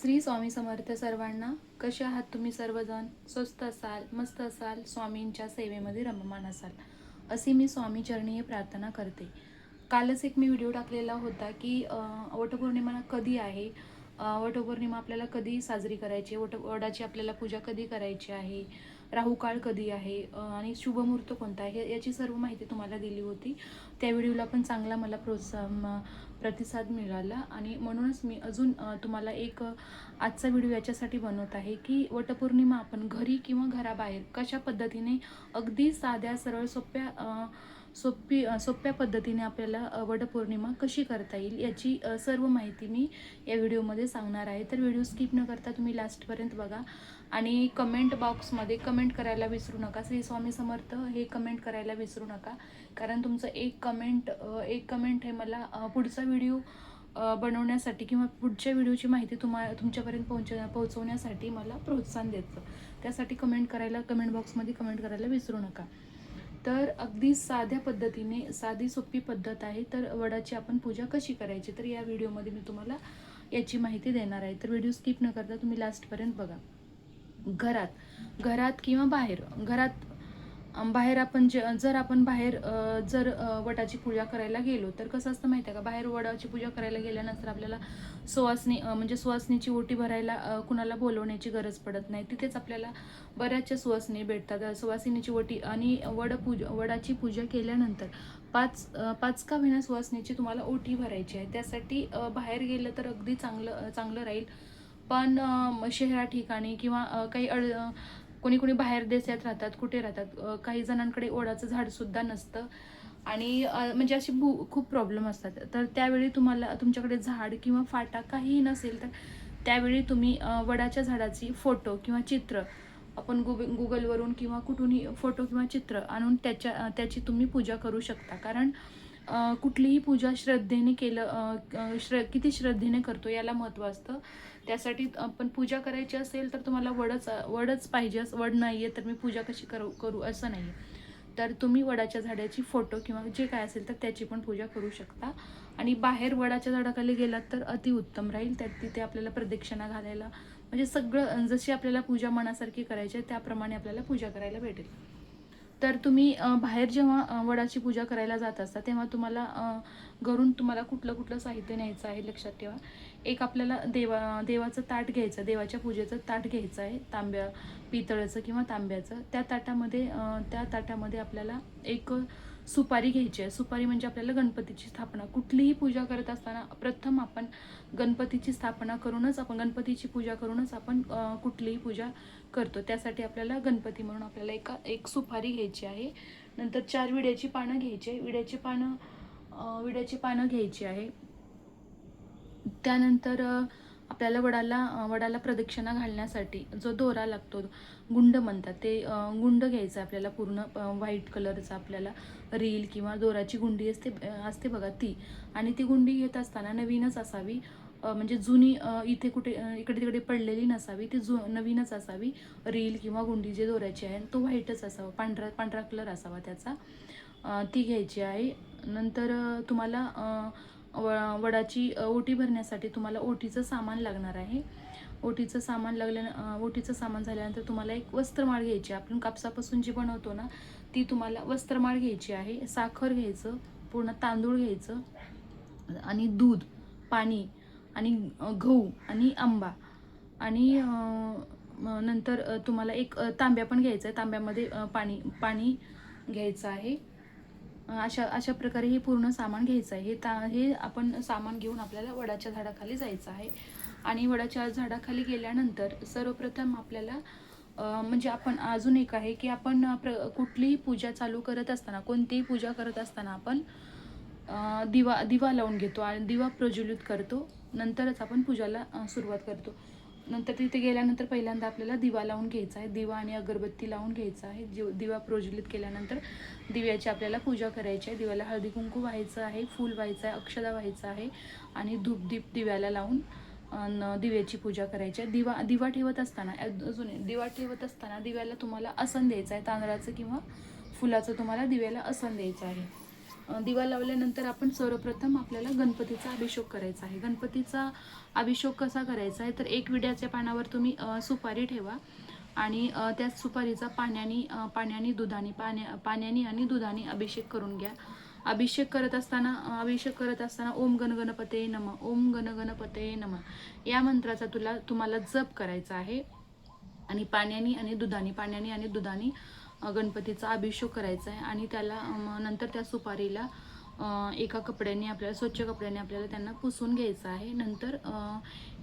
श्री स्वामी समर्थ सर्वांना. कसे आहात तुम्ही सर्वजण? स्वस्त असाल, मस्त असाल, स्वामींच्या सेवेमध्ये रममाण असाल अशी मी स्वामी चरणी प्रार्थना करते. कालच एक मी व्हिडिओ टाकलेला होता की वटपौर्णिमा कधी आहे, वटपौर्णिमा आपल्याला कधी साजरी करायची, वडाची आपल्याला पूजा कधी करायची आहे, राहुकाळ कधी आहे आणि शुभमुहूर्त कोणता आहे याची सर्व माहिती तुम्हाला दिली होती. त्या व्हिडिओला पण चांगला मला प्रतिसाद मिळाला आणि म्हणूनच मी अजून तुम्हाला एक आजचा व्हिडिओ याच्यासाठी बनवत आहे की वटपौर्णिमा आपण घरी किंवा घराबाहेर कशा पद्धतीने अगदी साध्या सरळ सोप्या पद्धतीने आपल्याला वटपौर्णिमा कशी करता येईल याची सर्व माहिती मी या व्हिडिओमध्ये सांगणार आहे. तर व्हिडिओ स्किप न करता तुम्ही लास्टपर्यंत बघा आणि कमेंट बॉक्समध्ये कमेंट करायला विसरू नका. श्री स्वामी समर्थ हे कमेंट करायला विसरू नका, कारण तुमचं एक कमेंट हे मला पुढचा व्हिडिओ बनवण्यासाठी किंवा पुढच्या व्हिडिओची माहिती तुमच्यापर्यंत पोहोचवण्यासाठी मला प्रोत्साहन देतं. त्यासाठी कमेंट बॉक्समध्ये कमेंट करायला विसरू नका. तर अगदी साध्या पद्धतीने साधी सोपी पद्धत आहे. तर वडाची आपण पूजा कशी करायची तर या व्हिडिओमध्ये मी तुम्हाला याची माहिती देणार आहे. तर व्हिडिओ स्किप न करता तुम्ही लास्टपर्यंत बघा. घरात किंवा बाहेर आपण जर आपण बाहेर वटाची पूजा करायला गेलो तर कसं असतं माहिती आहे का, बाहेर वडाची पूजा करायला गेल्यानंतर आपल्याला सुवासनीची ओटी भरायला कुणाला बोलवण्याची गरज पडत नाही. तिथेच आपल्याला बऱ्याचशा सुवासिनी भेटतात. सुवासिनीची ओटी आणि वडाची पूजा केल्यानंतर पाच का विना सुवासिनीची तुम्हाला ओटी भरायची आहे. त्यासाठी बाहेर गेलं तर अगदी चांगलं राहील. पण शहरा ठिकाणी किंवा कोणी बाहेर देशात राहतात, कुठे राहतात, काही जणांकडे ओढाचं झाडसुद्धा नसतं आणि म्हणजे अशी खूप प्रॉब्लेम असतात. तर त्यावेळी तुमच्याकडे झाड किंवा फाटा काहीही नसेल तर त्यावेळी तुम्ही वडाच्या झाडाची फोटो किंवा चित्र आपण गुगलवरून किंवा कुठूनही फोटो किंवा चित्र आणून त्याची तुम्ही पूजा करू शकता. कारण कुठलीही पूजा श्रद्धेने किती श्रद्धेने करतो याला महत्त्व असतं. त्यासाठी आपण पूजा करायची असेल तर तुम्हाला वडच पाहिजे. वड नाही आहे तर मी पूजा कशी करू असं नाही. तर तुम्ही वडाच्या झाडाची फोटो किंवा जे काय असेल तर त्याची पण पूजा करू शकता. आणि बाहेर वडाच्या झाडाखाली गेलात तर अतिउत्तम राहील. तिथे आपल्याला प्रदक्षिणा घालायला म्हणजे सगळं जशी आपल्याला पूजा मनासारखी करायची आहे त्याप्रमाणे आपल्याला पूजा करायला भेटेल. तर तुम्ही बाहेर जेव्हा वडाची पूजा करायला जात असता तेव्हा तुम्हाला घरून कुठलं साहित्य न्यायचं आहे लक्षात ठेवा. एक आपल्याला देवाचं ताट घ्यायचं, देवाच्या पूजेचं ताट घ्यायचं आहे, पितळाचं किंवा तांब्याचं. त्या ताटामध्ये आपल्याला एक सुपारी घ्यायची आहे. सुपारी म्हणजे आपल्याला गणपतीची स्थापना, कुठलीही पूजा करत असताना प्रथम आपण गणपतीची पूजा करूनच आपण कुठलीही पूजा करतो. त्यासाठी आपल्याला गणपती म्हणून आपल्याला एक सुपारी घ्यायची आहे. नंतर 4 विड्याची पानं घ्यायची आहे. विड्याची पानं घ्यायची आहे. त्यानंतर आपल्याला वडाला प्रदक्षिणा घालण्यासाठी जो दोरा लागतो, गुंड म्हणतात, ते गुंड घ्यायचं आपल्याला पूर्ण व्हाईट कलरचा. आपल्याला रील किंवा दोराची गुंडी असते बघा ती. आणि ती गुंडी घेत असताना नवीनच असावी, म्हणजे जुनी इकडे तिकडे पडलेली नसावी, ती नवीनच असावी. रील किंवा गुंडी जे दोऱ्याची आहे तो व्हाईटच असावा, पांढरा कलर असावा त्याचा. ती घ्यायची आहे. नंतर तुम्हाला वडाची ओटी भरण्यासाठी तुम्हाला ओटीचं सामान लागणार आहे. ओटीचं सामान झाल्यानंतर तुम्हाला एक वस्त्रमाळ घ्यायची. आपण कापसापासून जी बनवतो ना ती तुम्हाला वस्त्रमाळ घ्यायची आहे. साखर घ्यायचं, पूर्ण तांदूळ घ्यायचं आणि दूध, पाणी आणि गहू आणि आंबा आणि नंतर तुम्हाला एक तांब्या पण घ्यायचा आहे. तांब्यामध्ये पाणी घ्यायचं आहे. अशा प्रकारे हे पूर्ण सामान घ्यायचं आहे. हे आपण सामान घेऊन आपल्याला वडाच्या झाडाखाली जायचं आहे. आणि वडाच्या झाडाखाली गेल्यानंतर सर्वप्रथम आपल्याला म्हणजे आपण अजून एक आहे की आपण कुठलीही पूजा चालू करत असताना, कोणतीही पूजा करत असताना आपण दिवा लावून घेतो आणि दिवा प्रज्वलित करतो. नंतरच आपण पूजाला सुरुवात करतो. नंतर तिथे गेल्यानंतर पहिल्यांदा आपल्याला दिवा लावून घ्यायचा आहे. दिवा आणि अगरबत्ती लावून घ्यायचा आहे. दिवा प्रज्वलित केल्यानंतर दिव्याची आपल्याला पूजा करायची आहे. दिव्याला हळदी कुंकू व्हायचं आहे, फूल व्हायचं आहे, अक्षदा व्हायचं आहे आणि धूपदीप दिव्याला लावून दिव्याची पूजा करायची आहे. दिवा ठेवत असताना दिव्याला तुम्हाला आसन द्यायचं आहे. तांदळाचं किंवा फुलाचं तुम्हाला दिव्याला आसन द्यायचं आहे. दिवा लावल्यानंतर आपण सर्वप्रथम आपल्याला गणपतीचा अभिषेक करायचा आहे. गणपतीचा अभिषेक कसा करायचा आहे, तर एक विड्याच्या पानावर तुम्ही सुपारी ठेवा आणि त्या सुपारीचा पाण्याने पाण्याने आणि दुधाने अभिषेक करून घ्या. अभिषेक करत असताना ओम गण गणपते नमः, ओम गण गणपते नमः या मंत्राचा तुम्हाला जप करायचा आहे. आणि पाण्याने आणि दुधाने गणपतीचा अभिषेक करायचा आहे. आणि त्याला नंतर त्या सुपारीला एका कपड्याने स्वच्छ कपड्याने आपल्याला त्यांना पुसून घ्यायचं आहे. नंतर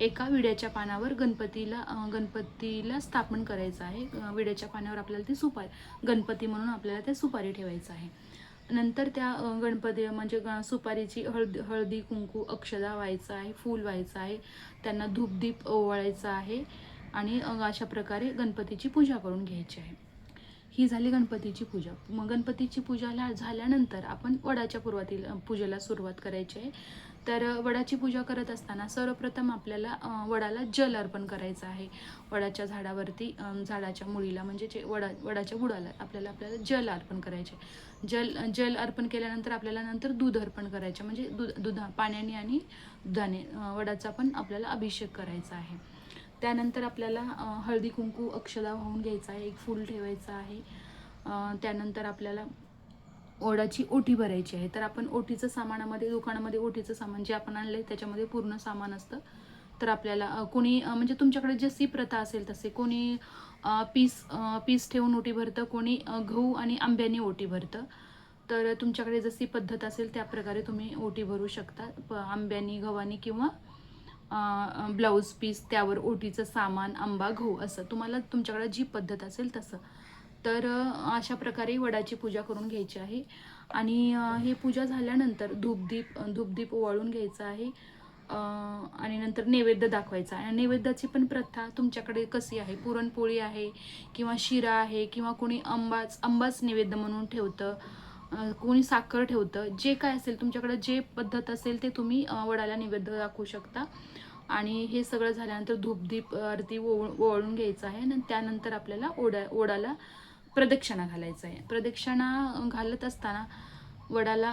एका विड्याच्या पानावर गणपतीला स्थापन करायचं आहे. विड्याच्या पानावर आपल्याला ती सुपारी गणपती म्हणून आपल्याला त्या सुपारी ठेवायचं आहे. नंतर त्या गणपती म्हणजे सुपारीची हळदी कुंकू अक्षदा व्हायचं आहे, फूल व्हायचं आहे, त्यांना धूपदीप ओवाळायचा आहे आणि अशा प्रकारे गणपतीची पूजा करून घ्यायची आहे. ही झाली गणपतीची पूजा. मग गणपतीची पूजा झाल्यानंतर आपण वडाच्या पूजेला सुरुवात करायची आहे. तर वडाची पूजा करत असताना सर्वप्रथम आपल्याला वडाला जल अर्पण करायचं आहे. वडाच्या झाडावरती झाडाच्या मुळीला म्हणजे जे वडाच्या बुडाला आपल्याला जल अर्पण करायचे. जल अर्पण केल्यानंतर आपल्याला नंतर दूध अर्पण करायचे, म्हणजे पाण्याने आणि दुधाने वडाचा पण आपल्याला अभिषेक करायचा आहे. त्यानंतर आपल्याला हळदी कुंकू अक्षदा वाहून घ्यायचा आहे, एक फूल ठेवायचं आहे. त्यानंतर आपल्याला ओढाची ओटी भरायची आहे. तर आपण ओटीचं सामानामध्ये दुकानामध्ये ओटीचं सामान जे आपण आणलंय त्याच्यामध्ये पूर्ण सामान असतं. तर आपल्याला कोणी म्हणजे तुमच्याकडे जशी प्रथा असेल तसे, कोणी पीस ठेवून ओटी भरतं, कोणी गहू आणि आंब्याने ओटी भरतं. तर तुमच्याकडे जशी पद्धत असेल त्या प्रकारे तुम्ही ओटी भरू शकता, आंब्यानी गव्हानी किंवा ब्लाऊज पीस त्यावर ओटीचं सामान आंबा गहू असं तुम्हाला तुमच्याकडे जी पद्धत असेल तसं. तर अशा प्रकारे वडाची पूजा करून घ्यायची आहे. आणि हे पूजा झाल्यानंतर धूपदीप ओवाळून घ्यायचा आहे आणि नंतर नैवेद्य दाखवायचा आहे. नैवेद्याची पण प्रथा तुमच्याकडे कशी आहे, पुरणपोळी आहे किंवा शिरा आहे किंवा कोणी आंबाच नैवेद्य म्हणून ठेवतं, कोणी साखर ठेवतं, जे काय असेल तुमच्याकडे जे पद्धत असेल ते तुम्ही वडाला नैवेद्य दाखवू शकता. आणि हे सगळं झाल्यानंतर धूपदीप आरती ओवाळून घ्यायचं आहे. आणि त्यानंतर आपल्याला ओढाला प्रदक्षिणा घालायचं आहे. प्रदक्षिणा घालत असताना वडाला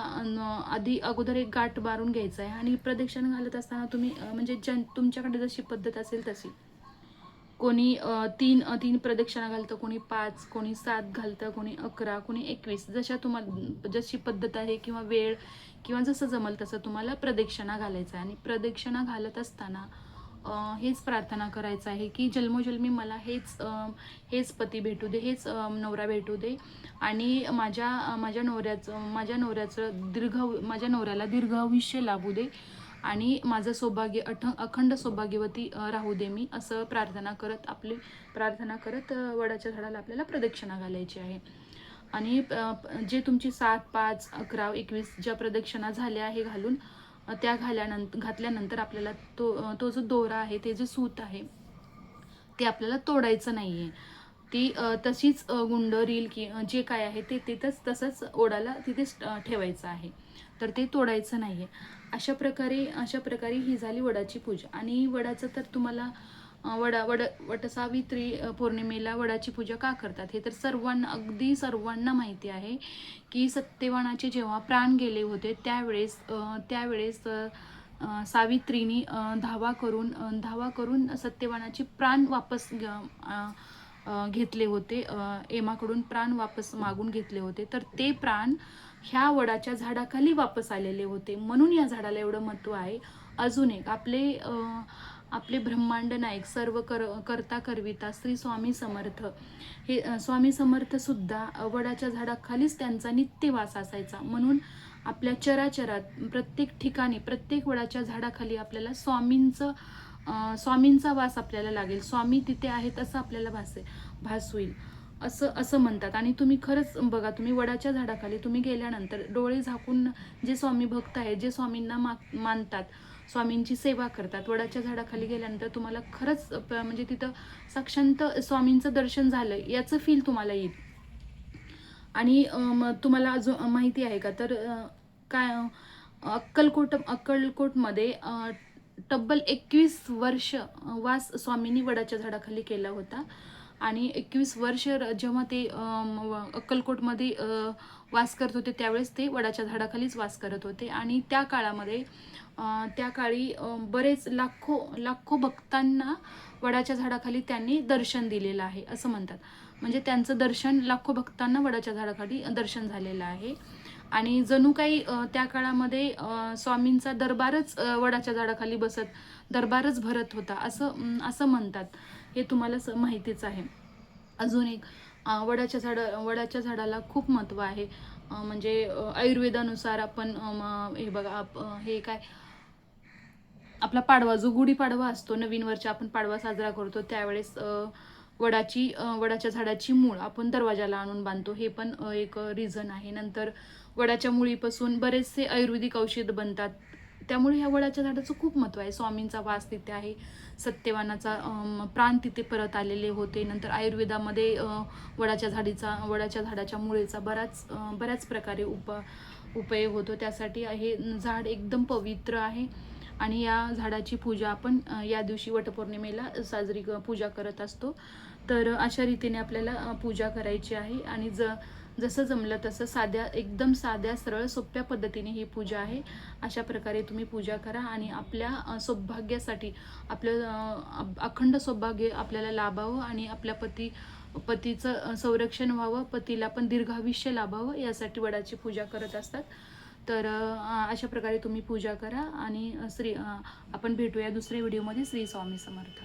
अगोदर एक गाठ मारून घ्यायचं आहे. आणि प्रदक्षिणा घालत असताना तुम्ही म्हणजे तुमच्याकडे जशी पद्धत असेल तशी, कोणी तीन प्रदक्षिणा घालतं, कोणी 5, कोणी 7 घालतं, कोणी 11, कोणी 21, जशी पद्धत आहे किंवा वेळ किंवा जसं जमल तसं तुम्हाला प्रदक्षिणा घालायचं आहे. आणि प्रदक्षिणा घालत असताना हेच प्रार्थना करायचं आहे की जन्मोजन्मी मला हेच पती भेटू दे, हेच नवरा भेटू दे आणि माझ्या नवऱ्याला दीर्घ आयुष्य लाभू दे आणि माझं सौभाग्य अखंड सौभाग्यवती राहू दे मी, असं प्रार्थना करत वडाच्या झाडाला आपल्याला प्रदक्षिणा घालायची आहे. आणि जे तुमची 7, 5, 11, 21 ज्या प्रदक्षिणा झाल्या आहे घालून त्या घातल्यानंतर आपल्याला तो जो दोरा आहे, ते जे सूत आहे ते आपल्याला तोडायचं नाही आहे. ती तशीच गुंड रील की जे काय आहे ते तसंच ओढाला तिथेच ठेवायचं आहे. तर ते तोडायचं नाही आहे. अशा प्रकारे ही झाली वडाची पूजा. आणि वडाचं तर तुम्हाला वटसावित्री पौर्णिमेला वडाची पूजा का करतात हे तर अगदी सर्वांना माहिती आहे की सत्यवानाचे जेव्हा प्राण गेले होते त्यावेळेस सावित्रीनी धावा करून सत्यवानाचे प्राण वापस घेतले होते, एमाकडून प्राण वापस मागून घेतले होते. तर ते प्राण ह्या वडाच्या झाडाखाली वापस आलेले होते, म्हणून या झाडाला एवढं महत्त्व आहे. अजून एक आपले ब्रह्मांड नायक सर्व करता करविता श्री स्वामी समर्थ, हे स्वामी समर्थ सुद्धा वडाच्या झाडाखालीच त्यांचा नित्यवास असायचा. म्हणून आपल्या चराचरात प्रत्येक ठिकाणी प्रत्येक वडाच्या झाडाखाली आपल्याला स्वामींचा वास आपल्याला लागेल, स्वामी तिथे आहेत असं आपल्याला भास होईल असं म्हणतात. आणि तुम्ही खरंच बघा, तुम्ही वडाच्या झाडाखाली तुम्ही गेल्यानंतर डोळे झाकून जे स्वामी भक्त आहेत, जे स्वामींना मानतात, स्वामींची सेवा करतात, वडाच्या झाडाखाली गेल्यानंतर तुम्हाला खरंच म्हणजे तिथं साक्षात स्वामींचं दर्शन झालं याचं फील तुम्हाला येईल. आणि तुम्हाला अजून माहिती आहे का, तर काय अक्कलकोटमध्ये तब्बल 21 वर्ष वास स्वामींनी वडाच्या झाडाखाली केला होता. आणि 21 वर्ष जेव्हा ते अक्कलकोटमध्ये वास करत होते त्यावेळेस ते वडाच्या झाडाखालीच वास करत होते. आणि त्या काळामध्ये त्या काळी बरेच लाखो भक्तांना वडाच्या झाडाखाली त्यांनी दर्शन दिलेलं आहे असं म्हणतात. म्हणजे त्यांचं दर्शन लाखो भक्तांना वडाच्या झाडाखाली दर्शन झालेलं आहे. आणि जणू काही त्या काळामध्ये स्वामींचा दरबारच वडाच्या झाडाखाली बसत दरबारच भरत होता असं म्हणतात. हे तुम्हाला माहितीच आहे. अजून एक वडाच्या झाडाला खूप महत्त्व आहे. म्हणजे आयुर्वेदानुसार आपण हे बघा हे काय आपला पाडवा जो गुढीपाडवा असतो, नवीन वर्ष आपण पाडवा साजरा करतो त्यावेळेस वडाच्या झाडाची मूळ आपण दरवाजाला आणून बांधतो. हे पण एक रिझन आहे. नंतर वडाच्या मुळीपासून बरेचसे आयुर्वेदिक औषध बनतात. त्यामुळे ह्या वडाच्या झाडाचं खूप महत्त्व आहे. स्वामींचा वास तिथे आहे, सत्यवानाचा प्राण तिथे परत आलेले होते. नंतर आयुर्वेदामध्ये वडाच्या झाडाच्या मुळेचा बऱ्याच प्रकारे उपयोग होतो. त्यासाठी हे झाड एकदम पवित्र आहे. आणि या झाडाची पूजा आपण या दिवशी वटपौर्णिमेला पूजा करत असतो. तर अशा रीतीने आपल्याला पूजा करायची आहे. आणि जसं जमलं तसं एकदम साध्या सरळ सोप्या पद्धतीने ही पूजा आहे. अशा प्रकारे तुम्ही पूजा करा आणि आपल्या सौभाग्यासाठी आपलं अखंड सौभाग्य आपल्याला लाभावं आणि आपल्या पतीचं संरक्षण व्हावं, पतीला पण दीर्घायुष्य लाभावं यासाठी वडाची पूजा करत असतात. तर अशा प्रकारे तुम्ही पूजा करा. आणि आपण भेटूया दुसऱ्या व्हिडिओमध्ये. श्री स्वामी समर्थ.